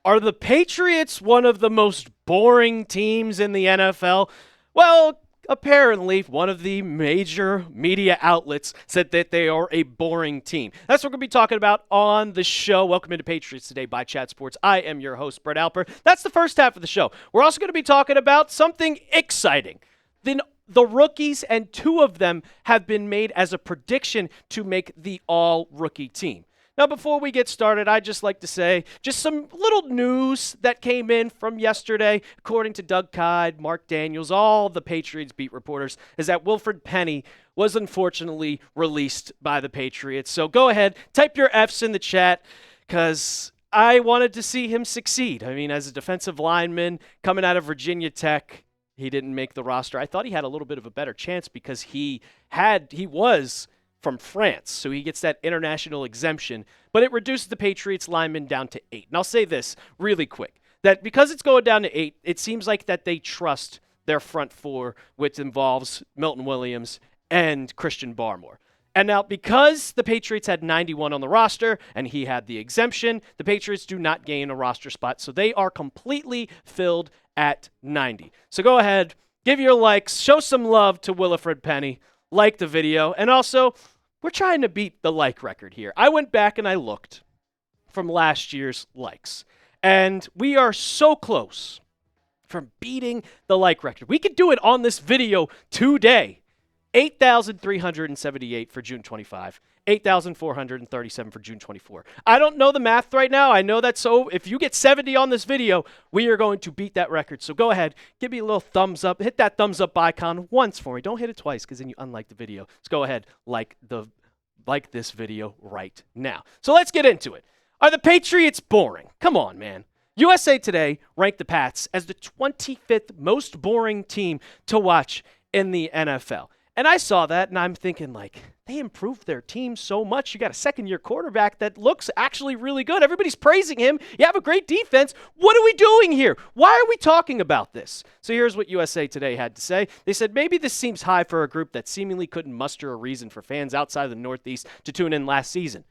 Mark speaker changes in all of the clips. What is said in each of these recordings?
Speaker 1: Are the Patriots one of the most boring teams in the NFL? Well, apparently one of the major media outlets said that they are a boring team. That's what we're going to be talking about on the show. Welcome into Patriots Today by Chat Sports. I am your host, Brett Alper. That's the first half of the show. We're also going to be talking about something exciting. The rookies, and two of them have been made as a prediction to make the all-rookie team. Now, before we get started, I'd just like to say just some little news that came in from yesterday. According to Doug Kyed, Mark Daniels, all the Patriots beat reporters, is that Wilfred Penny was unfortunately released by the Patriots. So go ahead, type your Fs in the chat, because I wanted to see him succeed. I mean, as a defensive lineman coming out of Virginia Tech, he didn't make the roster. I thought he had a little bit of a better chance because he was from France, so he gets that international exemption, but it reduces the Patriots linemen down to 8. And I'll say this really quick, that because it's going down to 8, it seems like that they trust their front four, which involves Milton Williams and Christian Barmore. And now, because the Patriots had 91 on the roster and he had the exemption, the Patriots do not gain a roster spot, so they are completely filled at 90. So go ahead, give your likes, show some love to Wilfred Penny, like the video, and also, we're trying to beat the like record here. I went back and I looked from last year's likes, and we are so close from beating the like record. We could do it on this video today. 8,378 for June 25, 8,437 for June 24. I don't know the math right now. I know that, so if you get 70 on this video, we are going to beat that record. So go ahead, give me a little thumbs up. Hit that thumbs up icon once for me. Don't hit it twice because then you unlike the video. Let's go ahead, like this video right now. So let's get into it. Are the Patriots boring? Come on, man. USA Today ranked the Pats as the 25th most boring team to watch in the NFL. And I saw that, and I'm thinking, they improved their team so much. You got a second-year quarterback that looks actually really good. Everybody's praising him. You have a great defense. What are we doing here? Why are we talking about this? So here's what USA Today had to say. They said, maybe this seems high for a group that seemingly couldn't muster a reason for fans outside of the Northeast to tune in last season.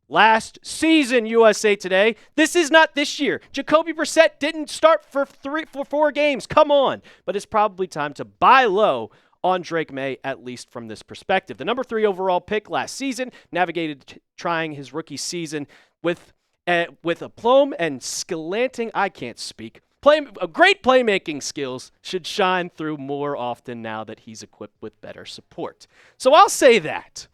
Speaker 1: Last season, USA Today. This is not this year. Jacoby Brissett didn't start for 4 games. Come on. But it's probably time to buy low on Drake Maye, at least from this perspective. The number 3 overall pick last season navigated trying his rookie season with aplomb and skillanting, I can't speak. Great playmaking skills should shine through more often now that he's equipped with better support. So I'll say that.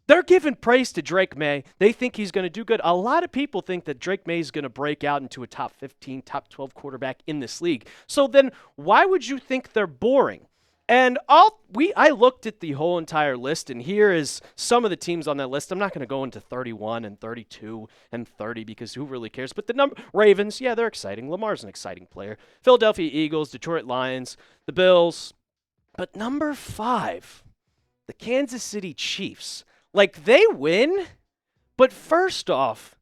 Speaker 1: They're giving praise to Drake Maye. They think he's going to do good. A lot of people think that Drake Maye is going to break out into a top 15, top 12 quarterback in this league. So then why would you think they're boring? And I looked at the whole entire list, and here is some of the teams on that list. I'm not going to go into 31 and 32 and 30 because who really cares? But the Ravens, yeah, they're exciting. Lamar's an exciting player. Philadelphia Eagles, Detroit Lions, the Bills. But number 5, the Kansas City Chiefs. They win, but first off,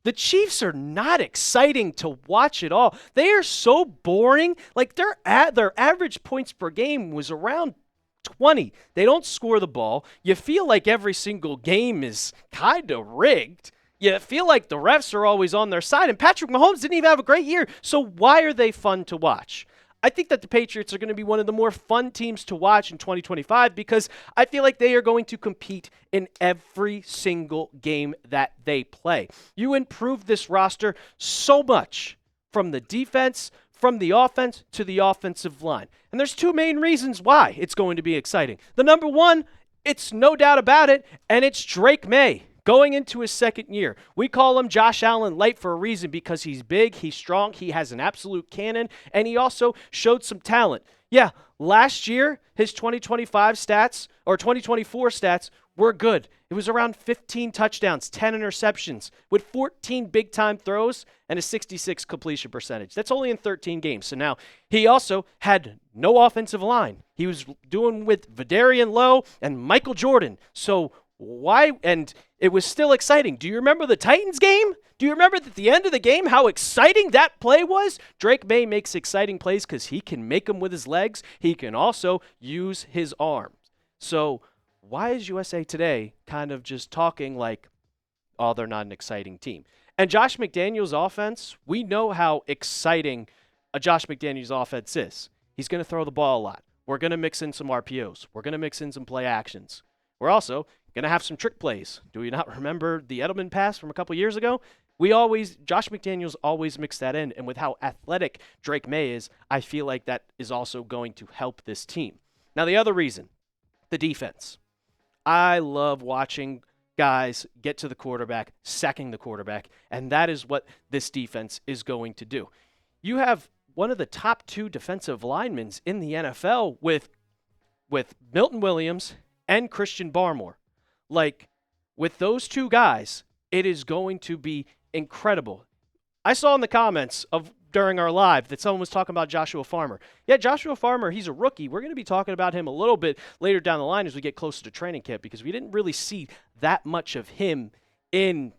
Speaker 1: the Chiefs are not exciting to watch at all. They are so boring. Their average points per game was around 20. They don't score the ball. You feel like every single game is kind of rigged. You feel like the refs are always on their side. And Patrick Mahomes didn't even have a great year. So why are they fun to watch? I think that the Patriots are going to be one of the more fun teams to watch in 2025 because I feel like they are going to compete in every single game that they play. You improve this roster so much from the defense, from the offense to the offensive line. And there's 2 main reasons why it's going to be exciting. The number 1, it's no doubt about it, and it's Drake Maye. Going into his second year. We call him Josh Allen light for a reason because he's big, he's strong, he has an absolute cannon, and he also showed some talent. Yeah, last year, his 2025 stats, or 2024 stats, were good. It was around 15 touchdowns, 10 interceptions, with 14 big-time throws and a 66 completion percentage. That's only in 13 games. So now, he also had no offensive line. He was doing with Vidarian Lowe and Michael Jordan. So why? And it was still exciting. Do you remember the Titans game? Do you remember at the end of the game how exciting that play was? Drake Maye makes exciting plays because he can make them with his legs. He can also use his arms. So why is USA Today kind of just talking like, oh, they're not an exciting team? And Josh McDaniels' offense, we know how exciting a Josh McDaniels offense is. He's going to throw the ball a lot. We're going to mix in some RPOs. We're going to mix in some play actions. We're also going to have some trick plays. Do we not remember the Edelman pass from a couple years ago? Josh McDaniels always mixed that in, and with how athletic Drake Maye is, I feel like that is also going to help this team. Now, the other reason, the defense. I love watching guys get to the quarterback, sacking the quarterback, and that is what this defense is going to do. You have one of the top 2 defensive linemen in the NFL with Milton Williams and Christian Barmore. Like, with those 2 guys, it is going to be incredible. I saw in the comments during our live that someone was talking about Joshua Farmer. Yeah, Joshua Farmer, he's a rookie. We're going to be talking about him a little bit later down the line as we get closer to training camp because we didn't really see that much of him in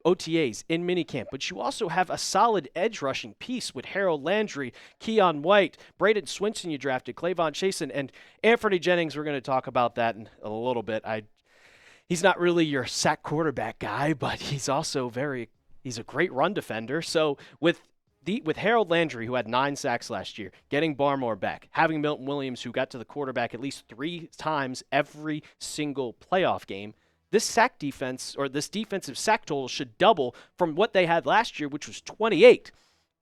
Speaker 1: OTAs, in minicamp. But you also have a solid edge rushing piece with Harold Landry, Keon White, Braden Swinson you drafted, Clavon Chasen, and Anthony Jennings. We're going to talk about that in a little bit. He's not really your sack quarterback guy, but he's also he's a great run defender. So with Harold Landry, who had 9 sacks last year, getting Barmore back, having Milton Williams, who got to the quarterback at least 3 times every single playoff game, this sack defense, or this defensive sack total, should double from what they had last year, which was 28.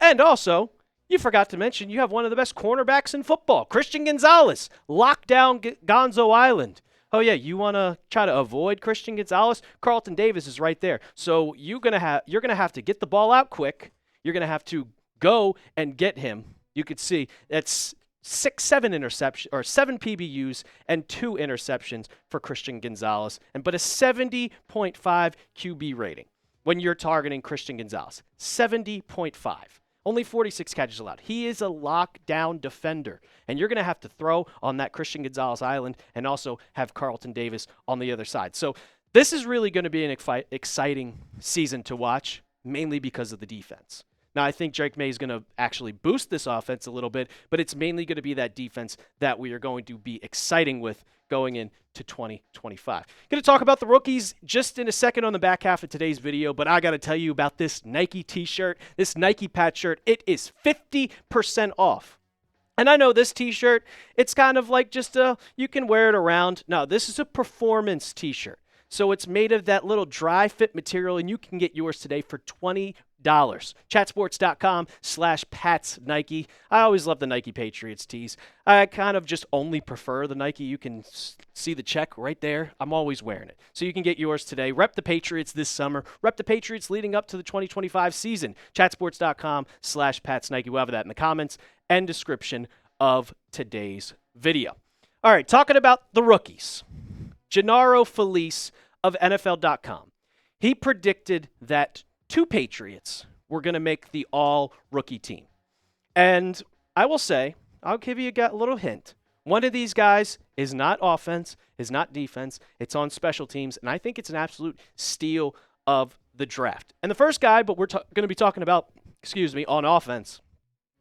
Speaker 1: And also, you forgot to mention, you have one of the best cornerbacks in football, Christian Gonzalez, locked down Gonzo Island. Oh, yeah, you want to try to avoid Christian Gonzalez? Carlton Davis is right there. So you're going to have to get the ball out quick. You're going to have to go and get him. You could see that's 7 PBUs and 2 interceptions for Christian Gonzalez, but a 70.5 QB rating when you're targeting Christian Gonzalez. 70.5. Only 46 catches allowed. He is a lockdown defender, and you're going to have to throw on that Christian Gonzalez island and also have Carlton Davis on the other side. So this is really going to be an exciting season to watch, mainly because of the defense. Now, I think Drake Maye is going to actually boost this offense a little bit, but it's mainly going to be that defense that we are going to be exciting with going into 2025. Going to talk about the rookies just in a second on the back half of today's video, but I got to tell you about this Nike t-shirt, this Nike Pat shirt. It is 50% off. And I know this t-shirt, it's kind of like just you can wear it around. No, this is a performance t-shirt. So it's made of that little dry fit material, and you can get yours today for $20. Chatsports.com/Pats Nike. I always love the Nike Patriots tees. I kind of just only prefer the Nike. You can see the check right there. I'm always wearing it. So you can get yours today. Rep the Patriots this summer. Rep the Patriots leading up to the 2025 season. Chatsports.com/Pats Nike. We'll have that in the comments and description of today's video. All right, talking about the rookies. Gennaro Felice of NFL.com. He predicted that 2 Patriots were going to make the all-rookie team. And I will say, I'll give you a little hint. One of these guys is not offense, is not defense. It's on special teams, and I think it's an absolute steal of the draft. And the first guy, but we're going to be talking about, on offense,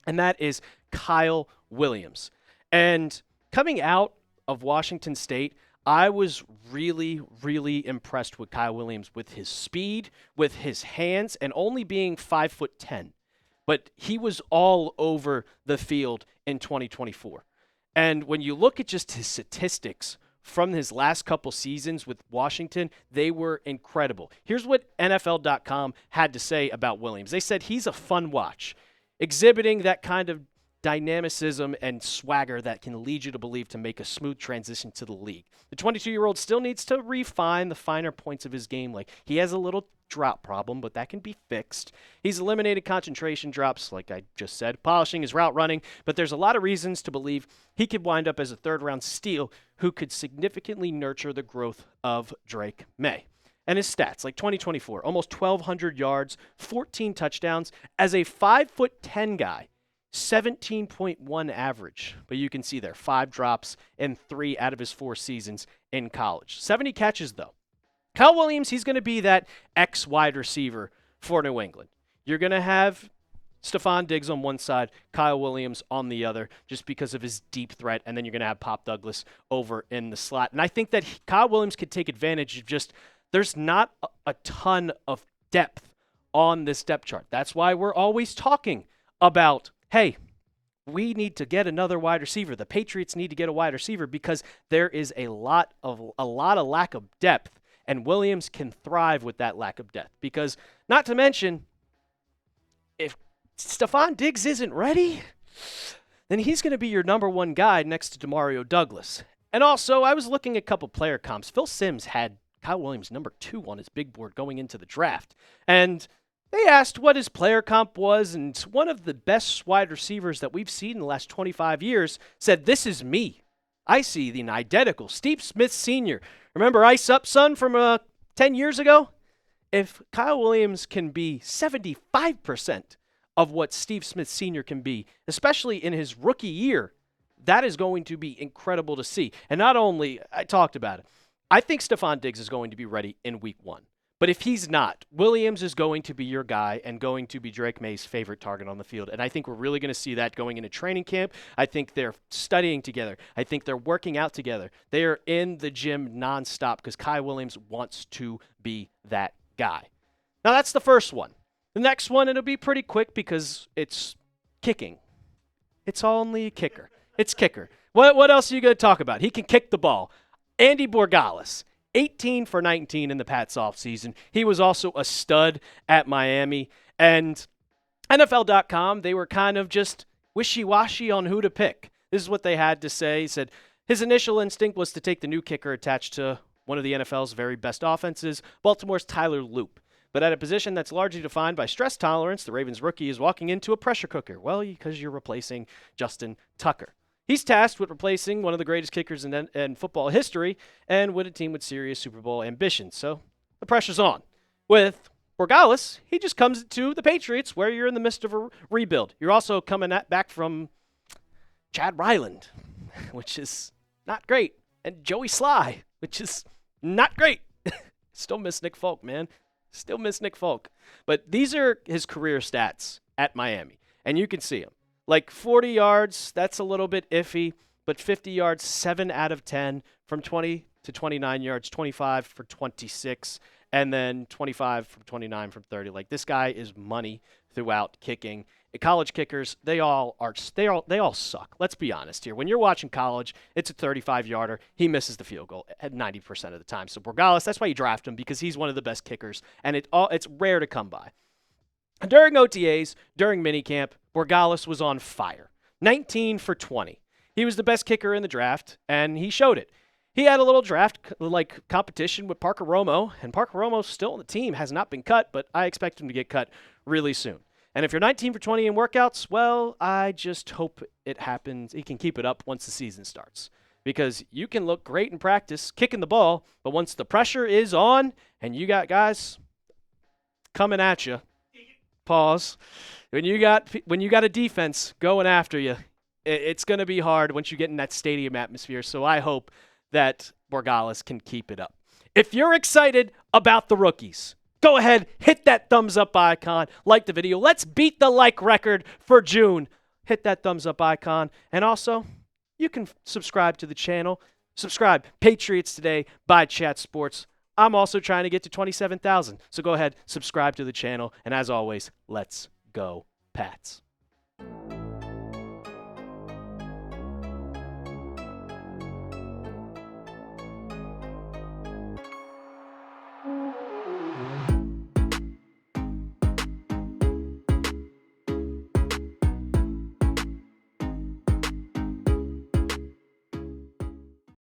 Speaker 1: and that is Kyle Williams. And coming out of Washington State, I was really, really impressed with Kyle Williams, with his speed, with his hands, and only being 5'10". But he was all over the field in 2024. And when you look at just his statistics from his last couple seasons with Washington, they were incredible. Here's what NFL.com had to say about Williams. They said he's a fun watch, exhibiting that kind of dynamicism and swagger that can lead you to believe to make a smooth transition to the league. The 22-year-old still needs to refine the finer points of his game. Like, he has a little drop problem, but that can be fixed. He's eliminated concentration drops, like I just said, polishing his route running, but there's a lot of reasons to believe he could wind up as a third-round steal who could significantly nurture the growth of Drake Maye. And his stats, like 2024, almost 1,200 yards, 14 touchdowns. As a 5'10" guy, 17.1 average, but you can see there 5 drops in 3 out of his 4 seasons in college. 70 catches though. Kyle Williams, he's going to be that X wide receiver for New England. You're going to have Stephon Diggs on one side, Kyle Williams on the other, just because of his deep threat, and then you're going to have Pop Douglas over in the slot. And I think that Kyle Williams could take advantage of just, there's not a ton of depth on this depth chart. That's why we're always talking about, hey, we need to get another wide receiver. The Patriots need to get a wide receiver because there is a lot of lack of depth, and Williams can thrive with that lack of depth. Because, not to mention, if Stefon Diggs isn't ready, then he's going to be your number one guy next to Demario Douglas. And also, I was looking at a couple player comps. Phil Simms had Kyle Williams number 2 on his big board going into the draft. And they asked what his player comp was, and one of the best wide receivers that we've seen in the last 25 years said, "This is me. I see the identical Steve Smith Sr. Remember Ice Up Son from 10 years ago? If Kyle Williams can be 75% of what Steve Smith Sr. can be, especially in his rookie year, that is going to be incredible to see." And not only, I talked about it, I think Stefon Diggs is going to be ready in week 1. But if he's not, Williams is going to be your guy and going to be Drake Maye's favorite target on the field. And I think we're really going to see that going into training camp. I think they're studying together. I think they're working out together. They are in the gym nonstop because Kyle Williams wants to be that guy. Now, that's the first one. The next one, it'll be pretty quick because it's kicking. It's only a kicker. It's kicker. What else are you going to talk about? He can kick the ball. Andy Borregales. 18 for 19 in the Pats offseason. He was also a stud at Miami. And NFL.com, they were kind of just wishy-washy on who to pick. This is what they had to say. He said his initial instinct was to take the new kicker attached to one of the NFL's very best offenses, Baltimore's Tyler Loop. But at a position that's largely defined by stress tolerance, the Ravens rookie is walking into a pressure cooker. Well, because you're replacing Justin Tucker. He's tasked with replacing one of the greatest kickers in football history and with a team with serious Super Bowl ambitions. So the pressure's on. With Borregales, he just comes to the Patriots where you're in the midst of a rebuild. You're also coming back from Chad Ryland, which is not great, and Joey Sly, which is not great. Still miss Nick Folk, man. Still miss Nick Folk. But these are his career stats at Miami, and you can see them. Like 40 yards, that's a little bit iffy, but 50 yards, 7 out of 10. From 20 to 29 yards, 25 for 26, and then 25 from 29 from 30. Like, this guy is money throughout kicking. College kickers, they all suck. Let's be honest here. When you're watching college, it's a 35-yarder. He misses the field goal at 90% of the time. So Borregales, that's why you draft him, because he's one of the best kickers, and it's rare to come by. During OTAs, during minicamp, Borregales was on fire. 19 for 20. He was the best kicker in the draft, and he showed it. He had a little draft competition with Parker Romo, and Parker Romo's still on the team, has not been cut, but I expect him to get cut really soon. And if you're 19 for 20 in workouts, well, I just hope it happens. He can keep it up once the season starts. Because you can look great in practice, kicking the ball, but once the pressure is on and you got guys coming at you, pause. When you got a defense going after you, it's going to be hard once you get in that stadium atmosphere. So I hope that Borregales can keep it up. If you're excited about the rookies, go ahead, hit that thumbs up icon, like the video. Let's beat the like record for June. Hit that thumbs up icon. And also, you can subscribe to the channel. Subscribe, Patriots Today by Chat Sports. I'm also trying to get to 27,000. So go ahead, subscribe to the channel. And as always, let's go Pats.